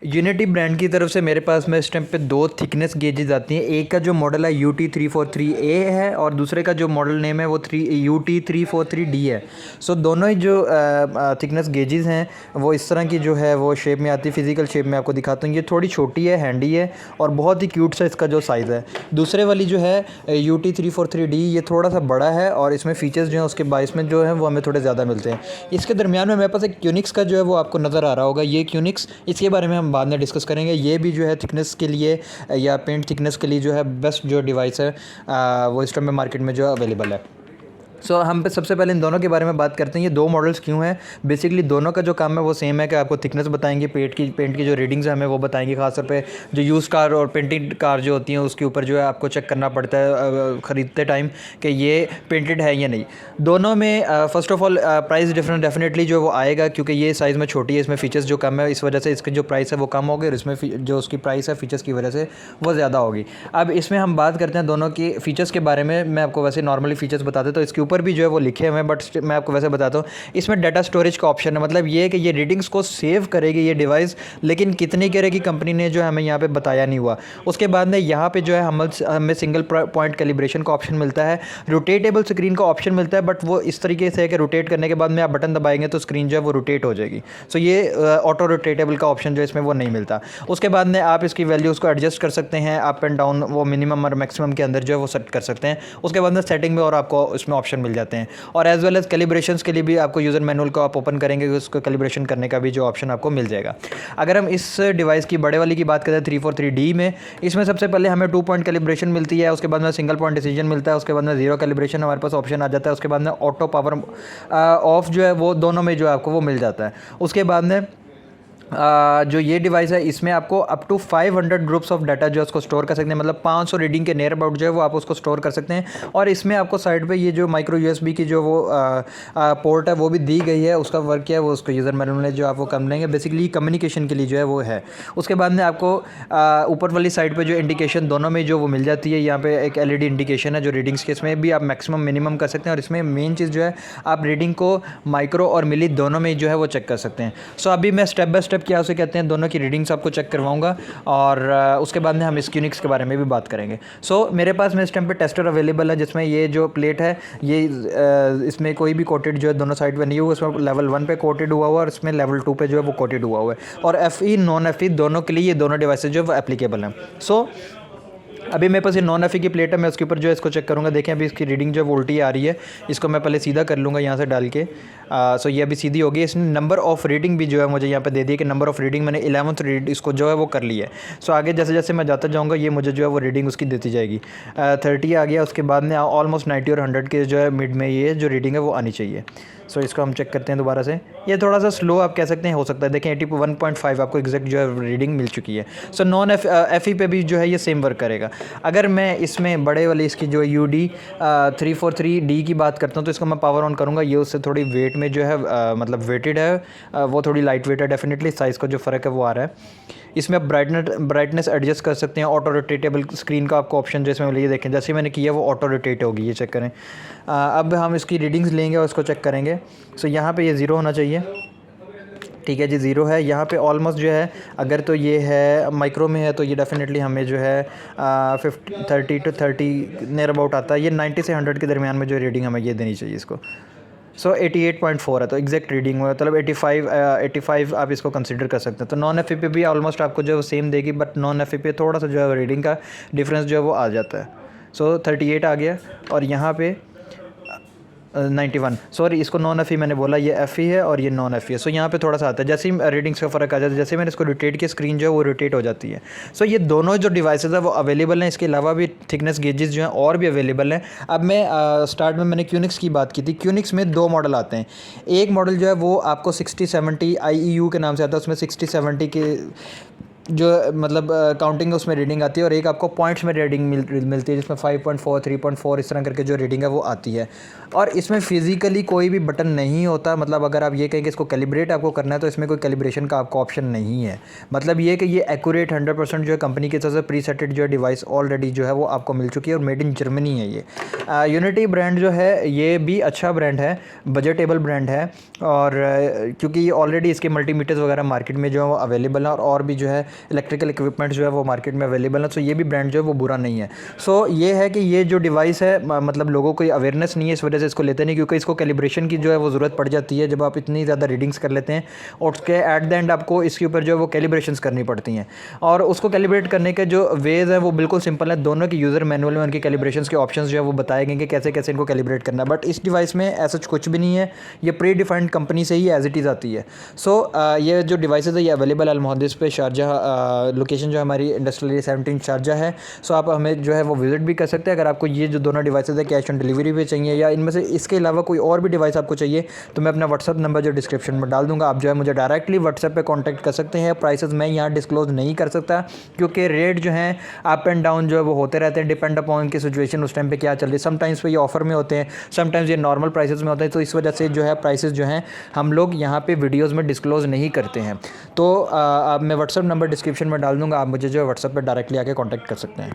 Unity brand की तरफ से मेरे पास में इस टाइम पे दो थिकनेस गेजेस आती हैं। एक का जो मॉडल है UT343A है और दूसरे का जो मॉडल नेम है वो UT343D है। सो दोनों ही जो थिकनेस गेजेस हैं वो इस तरह की जो है वो शेप में आती है। फिजिकल शेप में आपको दिखाता हूँ। ये थोड़ी छोटी है, हैंडी है और बहुत ही क्यूट सा इसका जो साइज़ है। दूसरे वाली जो है UT343D ये थोड़ा सा बड़ा है और इसमें फ़ीचर्स जो हैं उसके बाइस में जो है वो हमें थोड़े ज़्यादा मिलते हैं। इसके दरमियान में मेरे पास एक क्यूनिक्स का जो है वो आपको नज़र आ रहा होगा। ये क्यूनिक्स, इसके बारे में हम बाद में डिस्कस करेंगे। ये भी जो है थिकनेस के लिए या पेंट थिकनेस के लिए जो है बेस्ट जो डिवाइस है वो इस टाइम में मार्केट में जो अवेलेबल है। हम पे सबसे पहले इन दोनों के बारे में बात करते हैं। ये दो मॉडल्स क्यों हैं। बेसिकली दोनों का जो काम है वो सेम है कि आपको थिकनेस बताएंगे, पेंट की जो रीडिंग्स है हमें वो बताएंगे। खासतौर पे जो यूज़ कार और पेंटेड कार जो होती हैं उसके ऊपर जो है आपको चेक करना पड़ता है ख़रीदते टाइम कि ये पेंटेड है या नहीं। दोनों में first of all price difference definitely जो वो आएगा, क्योंकि ये साइज़ में छोटी है, इसमें फ़ीचर्स जो कम है, इस वजह से इसकी जो प्राइस है वो कम होगी और इसमें जो उसकी प्राइस है फ़ीचर्स की वजह से वो ज़्यादा होगी। अब इसमें हम बात करते हैं दोनों की फ़ीचर्स के बारे में। मैं आपको वैसे नॉर्मली फ़ीचर्स बताते तो इसके ऊपर भी जो है वो लिखे हुए हैं, बट मैं आपको वैसे बताता हूँ। इसमें डाटा स्टोरेज का ऑप्शन है। मतलब ये है कि ये रीडिंग्स को सेव करेगी ये डिवाइस, लेकिन कितनी करेगी कंपनी ने जो है हमें यहाँ पे बताया नहीं हुआ। उसके बाद में यहाँ पे जो है हमें सिंगल पॉइंट कैलिब्रेशन का ऑप्शन मिलता है, रोटेटेबल स्क्रीन का ऑप्शन मिलता है, बट वो इस तरीके से है कि रोटेट करने के बाद में आप बटन दबाएंगे तो स्क्रीन जो है वो रोटेट हो जाएगी। सो ये ऑटो रोटेटेबल का ऑप्शन जो इसमें वो नहीं मिलता। उसके बाद में आप इसकी वैल्यूज़ को एडजस्ट कर सकते हैं, अप एंड डाउन, वो मिनिमम और मैक्सिमम के अंदर जो है वो सेट कर सकते हैं। उसके बाद में सेटिंग में और आपको इसमें ऑप्शन मिल जाते हैं। और एज वेल एज कैलिब्रेशंस के लिए भी आपको यूज़र मैनुअल को आप ओपन करेंगे, उसको कैलिब्रेशन करने का भी जो ऑप्शन आपको मिल जाएगा। अगर हम इस डिवाइस की बड़े वाली की बात करें 343D में, इसमें सबसे पहले हमें 2 पॉइंट कैलिब्रेशन मिलती है। उसके बाद में सिंगल पॉइंट डिसीजन मिलता है। उसके बाद में जीरो कैलिब्रेशन हमारे पास ऑप्शन आ जाता है। उसके बाद में ऑटो पावर ऑफ जो है वो दोनों में जो है आपको वो मिल जाता है। उसके बाद में जो ये डिवाइस है इसमें आपको up to 500 groups of data जो है उसको स्टोर कर सकते हैं। मतलब 500 रीडिंग के नियर अबाउट जो है वो आप उसको स्टोर कर सकते हैं। और इसमें आपको साइड पे ये जो माइक्रो USB की जो वो पोर्ट है वो भी दी गई है। उसका वर्क क्या है वो उसको यूज़र मैनुअल में जो आप वो कर लेंगे। बेसिकली कम्युनिकेशन के लिए जो है वो है। उसके बाद में आपको ऊपर वाली साइड पर जो इंडिकेशन दोनों में जो वो मिल जाती है। यहाँ पर एक LED इंडिकेशन है जो रीडिंग्स के, इसमें भी आप मैक्सिमम मिनिमम कर सकते हैं। और इसमें मेन चीज़ जो है आप रीडिंग को माइक्रो और मिली दोनों में जो है वो चेक कर सकते हैं। सो अभी मैं स्टेप बाय स्टेप क्या उसे कहते हैं दोनों की रीडिंग्स आपको चेक करवाऊंगा और उसके बाद में हम इस क्यूनिक्स के बारे में भी बात करेंगे। मेरे पास में इस टाइम पे टेस्टर अवेलेबल है, जिसमें ये जो प्लेट है ये इसमें कोई भी कोटेड जो है दोनों साइड पे नहीं हुआ। इसमें लेवल 1 पे कोटेड हुआ हुआ और इसमें लेवल 2 पे जो है वो कोटेड हुआ हुआ है। और FE नॉन FE दोनों के लिए ये दोनों डिवाइसेज जो है वो एप्लीकेबल हैं। अभी मेरे पास ये नॉन FE की प्लेट है, मैं उसके ऊपर जो है इसको चेक करूँगा। देखें अभी इसकी रीडिंग जो है वो उल्टी आ रही है। इसको मैं पहले सीधा कर लूँगा यहाँ से डाल के। ये अभी सीधी होगी। इसने नंबर ऑफ़ रीडिंग भी जो है मुझे यहाँ पे दे दिया कि नंबर ऑफ़ रीडिंग मैंने 11th रीड इसको जो है वो कर लिया है। आगे जैसे जैसे मैं जाता जाऊँगा ये मुझे जो है वो रीडिंग उसकी देती जाएगी। 30 आ गया। उसके बाद में ऑलमोस्ट 90 और 100 के जो है मिड में ये जो रीडिंग है वो आनी चाहिए। इसको हम चेक करते हैं दोबारा से। ये थोड़ा सा स्लो आप कह सकते हैं, हो सकता है। देखें 81.5 आपको एग्जैक्ट जो है रीडिंग मिल चुकी है। नॉन FE पे भी जो है ये सेम वर्क करेगा। अगर मैं इसमें बड़े वाली इसकी जो UD343D की बात करता हूँ तो इसको मैं पावर ऑन करूँगा। ये उससे थोड़ी वेट में जो है मतलब वेटेड है, वो थोड़ी लाइट वेट है। डेफिनेटली साइज़ का जो फ़र्क है वो आ रहा है। इसमें आप ब्राइटनेस एडजस्ट कर सकते हैं। ऑटो रोटेटेबल स्क्रीन का आपको ऑप्शन जो इसमें ये देखें, जैसे मैंने किया वो ऑटो रोटेट होगी। ये चेक करें। अब हम इसकी रीडिंग्स लेंगे और उसको चेक करेंगे। यहाँ पे ये 0 होना चाहिए। ठीक है जी, 0 है। यहाँ पे ऑलमोस्ट जो है अगर तो ये है माइक्रो में है तो ये डेफिनेटली हमें जो है 30 to 30 नियर अबाउट आता है। ये 90 से 100 के दरमियान में जो रीडिंग हमें ये देनी चाहिए इसको। 88.4 है तो एग्जैक्ट रीडिंग हुआ, मतलब 85 आप इसको कंसिडर कर सकते हैं। तो नॉन FE पे भी ऑलमोस्ट आपको जो है सेम देगी, बट नॉन FE पे थोड़ा सा जो है रीडिंग का डिफरेंस जो है वो आ जाता है। 38 आ गया। और यहाँ पे 91, सॉरी इसको नॉन FE मैंने बोला, ये FE है और ये नॉन FE है। यहाँ पे थोड़ा सा आता है। जैसे ही रीडिंग्स का फ़र्क आ जाता है, जैसे मैंने इसको रोटेट की स्क्रीन जो है वो रोटेट हो जाती है। ये दोनों जो डिवाइसेस है वो अवेलेबल हैं। इसके अलावा भी थिकनेस गेजेस जो हैं और भी अवेलेबल हैं। अब मैं स्टार्ट में मैंने क्यूनिक्स की बात की थी। क्यूनिक्स में 2 मॉडल आते हैं। एक मॉडल जो है वो आपको 6070 IEU के नाम से आता है। उसमें 6070 के जो मतलब काउंटिंग उसमें रीडिंग आती है, और एक आपको पॉइंट्स में रीडिंग मिलती है जिसमें 5.4 3.4 इस तरह करके जो रीडिंग है वो आती है। और इसमें फिज़िकली कोई भी बटन नहीं होता, मतलब अगर आप ये कहें कि इसको कैलिब्रेट आपको करना है तो इसमें कोई कैलिब्रेशन का आपको ऑप्शन नहीं है। मतलब ये कि ये एक्यूरेट 100% जो है कंपनी की तरफ से प्री सेटेड जो है डिवाइस ऑलरेडी जो है वो आपको मिल चुकी है, और मेड इन जर्मनी है ये। यूनिटी ब्रांड जो है ये भी अच्छा ब्रांड है, बजटेबल ब्रांड है, और क्योंकि ऑलरेडी इसके मल्टीमीटर्स वगैरह मार्केट में जो है वो अवेलेबल हैं, और भी जो है इलेक्ट्रिकल इक्विपमेंट जो है वो मार्केट में अवेलेबल है। सो ये भी ब्रांड जो है वो बुरा नहीं है। सो ये है कि ये जो डिवाइस है मतलब लोगों को अवेयरनेस नहीं है, इस वजह से इसको लेते नहीं, क्योंकि इसको कैलिब्रेशन की जो है वो ज़रूरत पड़ जाती है जब आप इतनी ज़्यादा रीडिंग्स कर लेते हैं, और उसके एट द एंड आपको इसके ऊपर जो है वो कैलिब्रेशंस करनी पड़ती हैं। और उसको कैलिब्रेट करने के जो वेज है वो बिल्कुल सिंपल है, दोनों की यूज़र मैनुअल में उनकी कैलिब्रेशंस के ऑप्शंस जो है वो बताए गए कि कैसे कैसे इनको कैलिब्रेट करना है। बट इस डिवाइस में ऐसा कुछ भी नहीं है, ये प्री डिफाइंड कंपनी से ही एज इट इज़ आती है। सो ये जो डिवाइसेज है ये अवेलेबल है अल-मुहद्दिस पे, शारजाह लोकेशन जो हमारी इंडस्ट्रियल 17 शारजाह है। सो आप हमें जो है वो विज़िट भी कर सकते हैं। अगर आपको ये जो दोनों डिवाइसेज है कैश ऑन डिलीवरी भी चाहिए, या इनमें से इसके अलावा कोई और भी डिवाइस आपको चाहिए, तो मैं अपना व्हाट्सअप नंबर जो डिस्क्रिप्शन में डाल दूँगा, आप जो है मुझे डायरेक्टली व्हाट्सएप पे कांटेक्ट कर सकते हैं। प्राइसेस मैं यहाँ डिस्क्लोज़ नहीं कर सकता, क्योंकि रेट जो हैं अप एंड डाउन जो है वो होते रहते हैं, डिपेंड अपॉन की सिचुएशन उस टाइम पे क्या चल रही है। समटाइम्स पे ये ऑफर में होते हैं, समटाइम्स ये नॉर्मल प्राइसेस में होते हैं, तो इस वजह से जो है प्राइसेस जो हैं हम लोग यहाँ पे वीडियोज़ में डिस्क्लोज़ नहीं करते हैं। तो मैं व्हाट्सअप नंबर डिस्क्रिप्शन में डाल दूँगा, आप मुझे जो है व्हाट्सएप पर डायरेक्टली आके कॉन्टैक्ट कर सकते हैं।